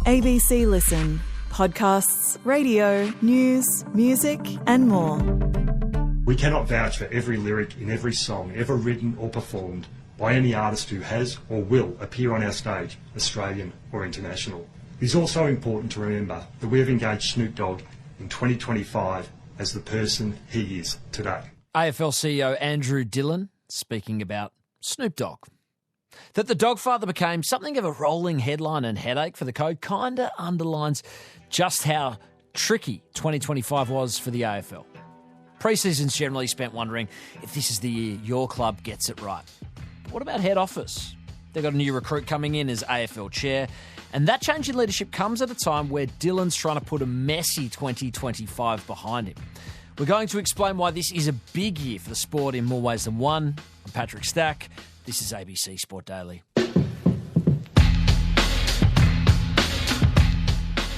ABC Listen. Podcasts, radio, news, music and more. We cannot vouch for every lyric in every song ever written or performed by any artist who has or will appear on our stage, Australian or international. It is also important to remember that we have engaged Snoop Dogg in 2025 as the person he is today. AFL CEO Andrew Dillon speaking about Snoop Dogg. That the Dogfather became something of a rolling headline and headache for the code kinda underlines just how tricky 2025 was for the AFL. Pre-season's generally spent wondering if this is the year your club gets it right. But what about head office? They've got a new recruit coming in as AFL chair, and that change in leadership comes at a time where Dillon's trying to put a messy 2025 behind him. We're going to explain why this is a big year for the sport in more ways than one. I'm Patrick Stack. This is ABC Sport Daily.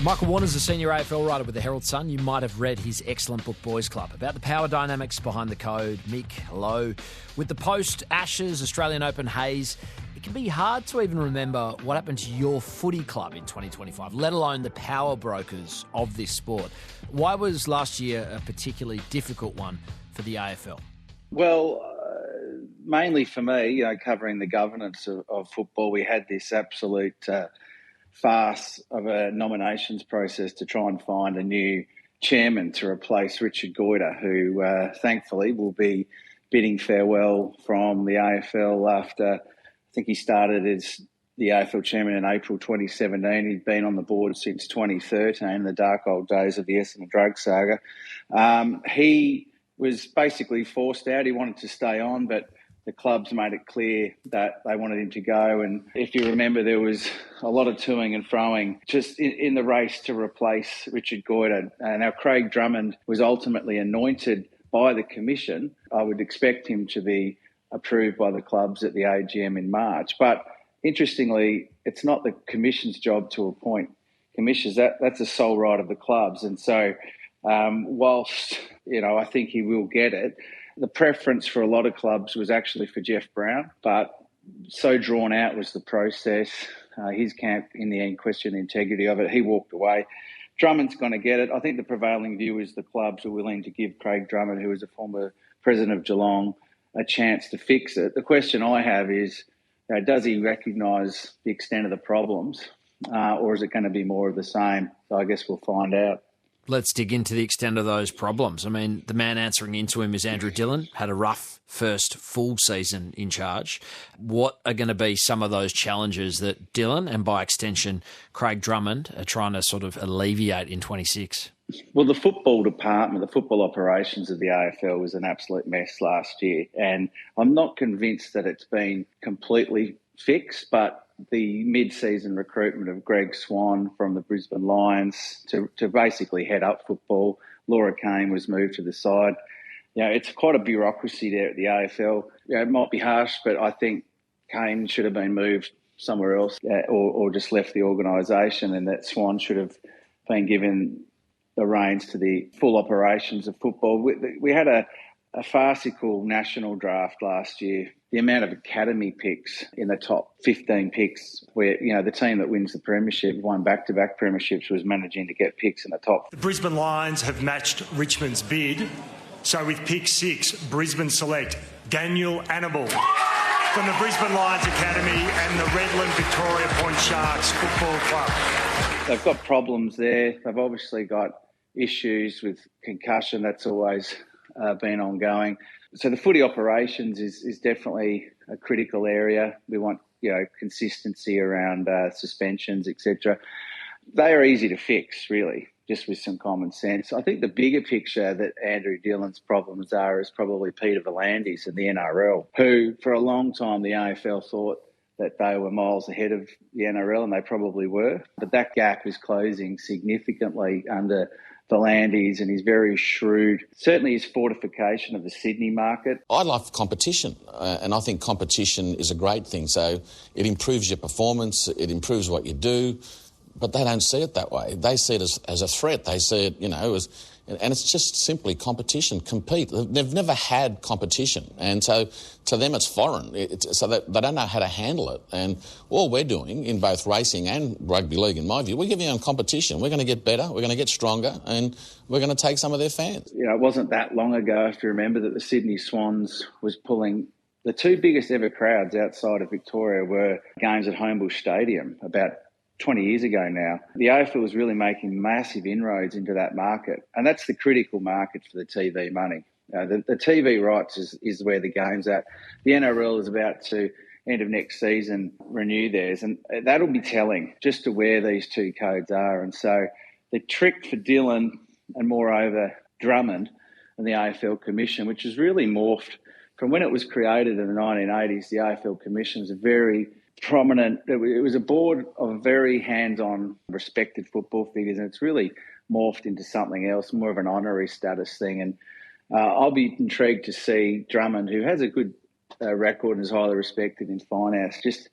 Michael Warner's a senior AFL writer with the Herald Sun. You might have read his excellent book, Boys Club, about the power dynamics behind the code. Mick, hello. With the post-Ashes, Australian Open haze, it can be hard to even remember what happened to your footy club in 2025, let alone the power brokers of this sport. Why was last year a particularly difficult one for the AFL? Well, mainly for me, covering the governance of football, we had this absolute farce of a nominations process to try and find a new chairman to replace Richard Goyder, who thankfully will be bidding farewell from the AFL after, I think he started as the AFL chairman in April 2017. He'd been on the board since 2013, the dark old days of the Essendon drug saga. He was basically forced out. He wanted to stay on, but the clubs made it clear that they wanted him to go. And if you remember, there was a lot of toing and froing just in the race to replace Richard Goyder. Now, Craig Drummond was ultimately anointed by the Commission. I would expect him to be approved by the clubs at the AGM in March. But interestingly, it's not the Commission's job to appoint commissioners. That's a sole right of the clubs. And so whilst, I think he will get it, the preference for a lot of clubs was actually for Jeff Brown, but so drawn out was the process. His camp, in the end, questioned the integrity of it. He walked away. Drummond's going to get it. I think the prevailing view is the clubs are willing to give Craig Drummond, who was a former president of Geelong, a chance to fix it. The question I have is, does he recognise the extent of the problems, or is it going to be more of the same? So I guess we'll find out. Let's dig into the extent of those problems. I mean, the man answering into him is Andrew Dillon, had a rough first full season in charge. What are going to be some of those challenges that Dillon and, by extension, Craig Drummond are trying to sort of alleviate in 26? Well, the football department, the football operations of the AFL was an absolute mess last year. And I'm not convinced that it's been completely fixed, but the mid-season recruitment of Greg Swan from the Brisbane Lions to basically head up football. Laura Kane was moved to the side. It's quite a bureaucracy there at the AFL. It might be harsh, but I think Kane should have been moved somewhere else or just left the organisation, and that Swan should have been given the reins to the full operations of football. We had a farcical national draft last year. The amount of academy picks in the top 15 picks where, the team that wins the premiership, won back-to-back premierships, was managing to get picks in the top. The Brisbane Lions have matched Richmond's bid. So with pick 6, Brisbane select Daniel Annabelle from the Brisbane Lions Academy and the Redland Victoria Point Sharks Football Club. They've got problems there. They've obviously got issues with concussion. That's always been ongoing. So the footy operations is definitely a critical area. We want, consistency around suspensions, etc. They are easy to fix, really, just with some common sense. I think the bigger picture that Andrew Dillon's problems are is probably Peter V'landys and the NRL, who for a long time the AFL thought that they were miles ahead of the NRL, and they probably were. But that gap is closing significantly under V'landys and his very shrewd, certainly his fortification of the Sydney market. I love competition, and I think competition is a great thing. So it improves your performance, it improves what you do, but they don't see it that way. They see it as a threat. They see it, And it's just simply competition, compete. They've never had competition. And so to them it's foreign. So they don't know how to handle it. And all we're doing in both racing and rugby league, in my view, we're giving them competition. We're going to get better, we're going to get stronger, and we're going to take some of their fans. You know, it wasn't that long ago, if you remember, that the Sydney Swans was pulling the two biggest ever crowds outside of Victoria were games at Homebush Stadium about 20 years ago now. The AFL was really making massive inroads into that market, and that's the critical market for the TV money. The TV rights is where the game's at. The NRL is about to, end of next season, renew theirs, and that'll be telling just to where these two codes are. And so the trick for Dillon and, moreover, Drummond and the AFL Commission, which has really morphed from when it was created in the 1980s, the AFL Commission was a very prominent, it was a board of very hands-on, respected football figures, and it's really morphed into something else, more of an honorary status thing. And I'll be intrigued to see Drummond, who has a good record and is highly respected in finance, just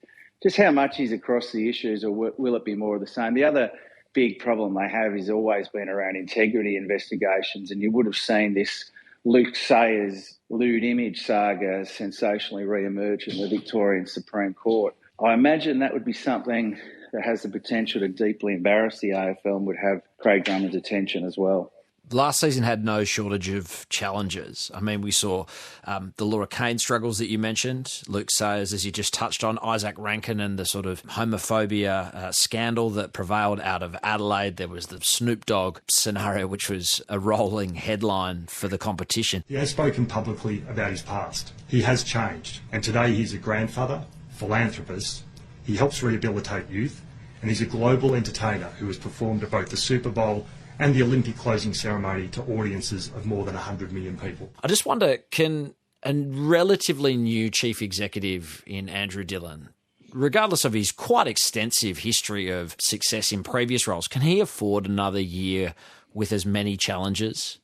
how much he's across the issues, or will it be more of the same? The other big problem they have is always been around integrity investigations, and you would have seen this Luke Sayers lewd image saga sensationally re-emerge in the Victorian Supreme Court. I imagine that would be something that has the potential to deeply embarrass the AFL and would have Craig Drummond's attention as well. Last season had no shortage of challenges. I mean, we saw the Laura Kane struggles that you mentioned, Luke Sayers, as you just touched on, Isaac Rankin and the sort of homophobia scandal that prevailed out of Adelaide. There was the Snoop Dogg scenario, which was a rolling headline for the competition. He has spoken publicly about his past. He has changed, and today he's a grandfather, philanthropist, he helps rehabilitate youth, and he's a global entertainer who has performed at both the Super Bowl and the Olympic closing ceremony to audiences of more than 100 million people. I just wonder, can a relatively new chief executive in Andrew Dillon, regardless of his quite extensive history of success in previous roles, can he afford another year with as many challenges?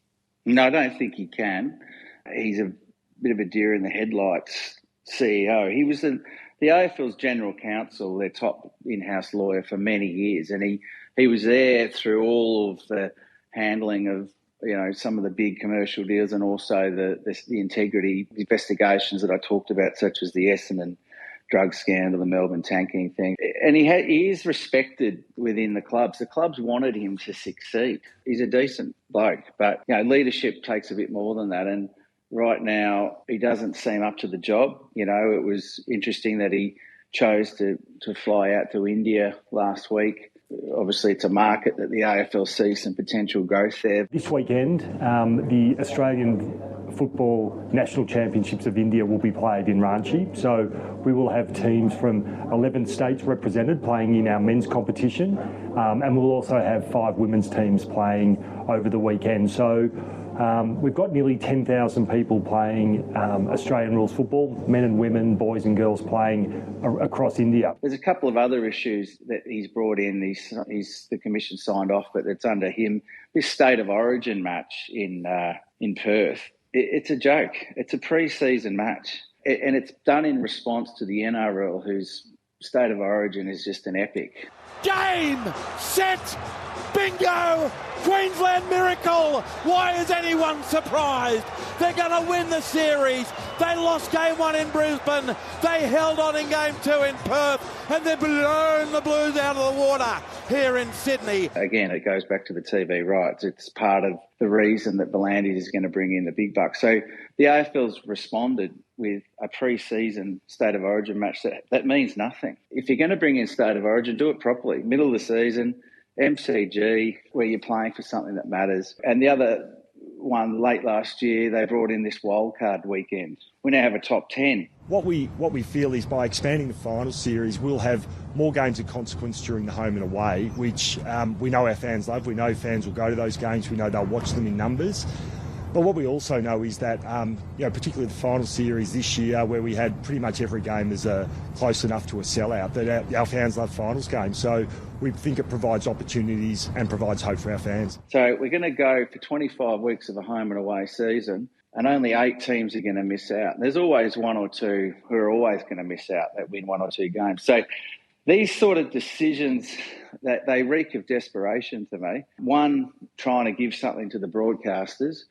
No, I don't think he can. He's a bit of a deer in the headlights CEO. He was the AFL's general counsel, their top in-house lawyer for many years, and he was there through all of the handling of, you know, some of the big commercial deals, and also the integrity investigations that I talked about, such as the Essendon drug scandal, the Melbourne tanking thing. And he is respected within the clubs. The clubs wanted him to succeed. He's a decent bloke, but, you know, leadership takes a bit more than that. And right now, he doesn't seem up to the job. You know, it was interesting that he chose to fly out to India last week. Obviously, it's a market that the AFL sees some potential growth there. This weekend, the Australian Football National Championships of India will be played in Ranchi. So we will have teams from 11 states represented playing in our men's competition. And we'll also have 5 women's teams playing over the weekend. So we've got nearly 10,000 people playing Australian rules football, men and women, boys and girls playing across India. There's a couple of other issues that he's brought in. The commission signed off, but it's under him. This state of origin match in Perth, it's a joke. It's a pre-season match, and it's done in response to the NRL, whose state of origin is just an epic. Game, set, bingo! Queensland miracle! Why is anyone surprised? They're going to win the series. They lost game 1 in Brisbane. They held on in game 2 in Perth, and they've blown the Blues out of the water here in Sydney. Again, it goes back to the TV rights. It's part of the reason that V'landys is going to bring in the big bucks. So the AFL's responded with a pre-season state of origin match that means nothing. If you're going to bring in state of origin, do it properly. Middle of the season, MCG, where you're playing for something that matters. And the other one, late last year, they brought in this wildcard weekend. We now have a top 10. What we feel is by expanding the final series, we'll have more games of consequence during the home and away, which we know our fans love. We know fans will go to those games. We know they'll watch them in numbers. But what we also know is that, particularly the final series this year, where we had pretty much every game as close enough to a sellout, that our fans love finals games. So we think it provides opportunities and provides hope for our fans. So we're going to go for 25 weeks of a home and away season, and only 8 teams are going to miss out. There's always 1 or 2 who are always going to miss out that win 1 or 2 games. So These sort of decisions, that they reek of desperation to me. One, trying to give something to the broadcasters,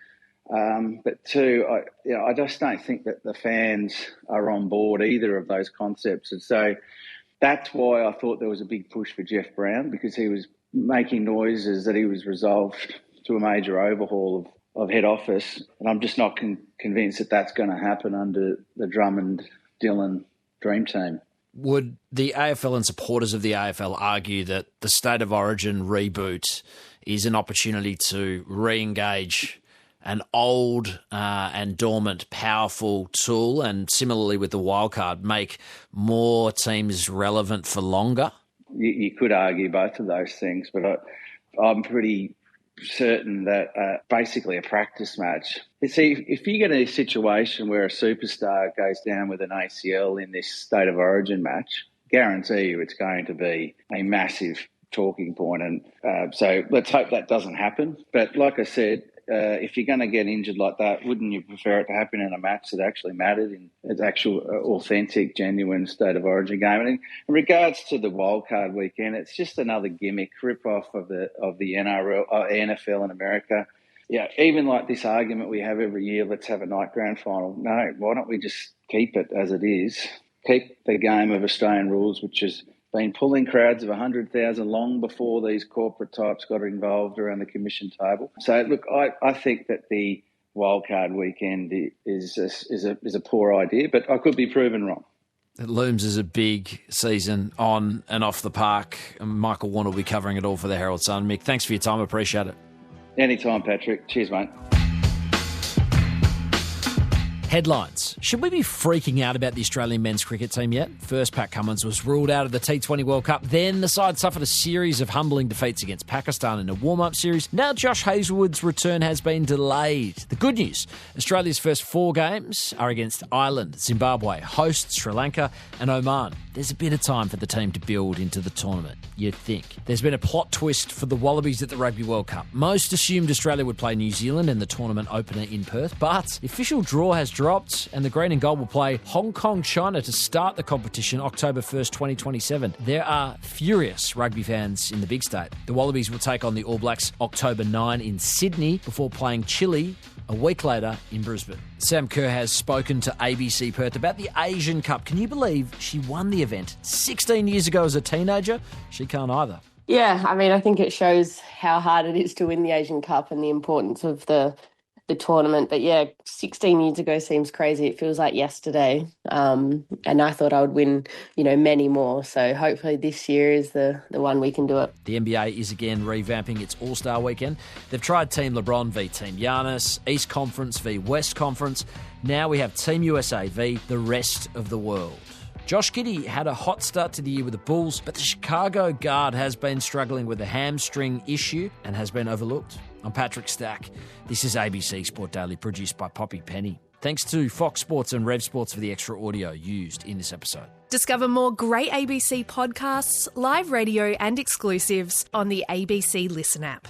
but two, I just don't think that the fans are on board either of those concepts. And so that's why I thought there was a big push for Jeff Brown, because he was making noises that he was resolved to a major overhaul of head office. And I'm just not convinced that that's going to happen under the Drummond-Dillon dream team. Would the AFL and supporters of the AFL argue that the State of Origin reboot is an opportunity to re-engage an old and dormant, powerful tool, and similarly with the wildcard, make more teams relevant for longer? You could argue both of those things, but I'm pretty certain that basically a practice match. You see, if you get a situation where a superstar goes down with an ACL in this State of Origin match, guarantee you it's going to be a massive talking point. And so let's hope that doesn't happen. But like I said, if you're going to get injured like that, wouldn't you prefer it to happen in a match that actually mattered, in an actual, authentic, genuine State of Origin game? And in regards to the wildcard weekend, it's just another gimmick, rip-off of the NRL, NFL in America. Yeah, even like this argument we have every year, let's have a night grand final. No, why don't we just keep it as it is? Keep the game of Australian rules, which has been pulling crowds of 100,000 long before these corporate types got involved around the commission table. So, look, I think that the wildcard weekend is a poor idea, but I could be proven wrong. It looms as a big season on and off the park. Michael Warner will be covering it all for the Herald Sun. Mick, thanks for your time. I appreciate it. Anytime, Patrick. Cheers, mate. Headlines. Should we be freaking out about the Australian men's cricket team yet? First, Pat Cummins was ruled out of the T20 World Cup. Then the side suffered a series of humbling defeats against Pakistan in a warm-up series. Now Josh Hazlewood's return has been delayed. The good news, Australia's first 4 games are against Ireland, Zimbabwe, hosts Sri Lanka and Oman. There's a bit of time for the team to build into the tournament, you'd think. There's been a plot twist for the Wallabies at the Rugby World Cup. Most assumed Australia would play New Zealand in the tournament opener in Perth, but the official draw has dropped and the Green and Gold will play Hong Kong, China to start the competition October 1st, 2027. There are furious rugby fans in the big state. The Wallabies will take on the All Blacks October 9 in Sydney before playing Chile a week later in Brisbane. Sam Kerr has spoken to ABC Perth about the Asian Cup. Can you believe she won the event 16 years ago as a teenager? She can't either. Yeah, I mean, I think it shows how hard it is to win the Asian Cup and the importance of the tournament. But yeah, 16 years ago seems crazy. It feels like yesterday. And I thought I would win, many more. So hopefully this year is the one we can do it. The NBA is again revamping its All-Star Weekend. They've tried Team LeBron v Team Giannis, East Conference v West Conference. Now we have Team USA v the rest of the world. Josh Giddey had a hot start to the year with the Bulls, but the Chicago guard has been struggling with a hamstring issue and has been overlooked. I'm Patrick Stack. This is ABC Sport Daily, produced by Poppy Penny. Thanks to Fox Sports and Rev Sports for the extra audio used in this episode. Discover more great ABC podcasts, live radio and exclusives on the ABC Listen app.